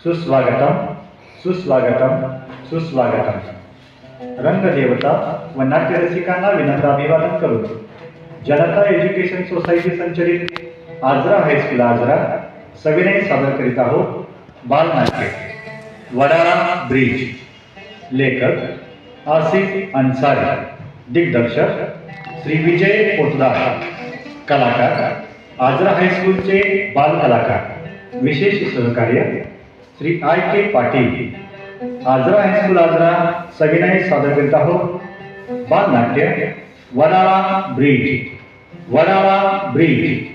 सुस्वागतम सुस्वागतम सुस्वागतम. रंगदेवता व नाट्यरसिकांना विनम्र अभिवादन करून जनता एज्युकेशन सोसायटी संचलित आजरा हायस्कूल आजरा सविनय सादर करीत आहोत बालनाट्य वडाळा ब्रिज. लेखक आसिफ अन्सारी, दिग्दर्शक श्री विजय पोतदार, कलाकार आजरा हायस्कूलचे बाल कलाकार, विशेष सहकार्य Shri I K Patil. Ajara high school Ajara सविनय सादर करीत आहोत बालनाट्य वडाळा ब्रिज. वडाळा ब्रिज.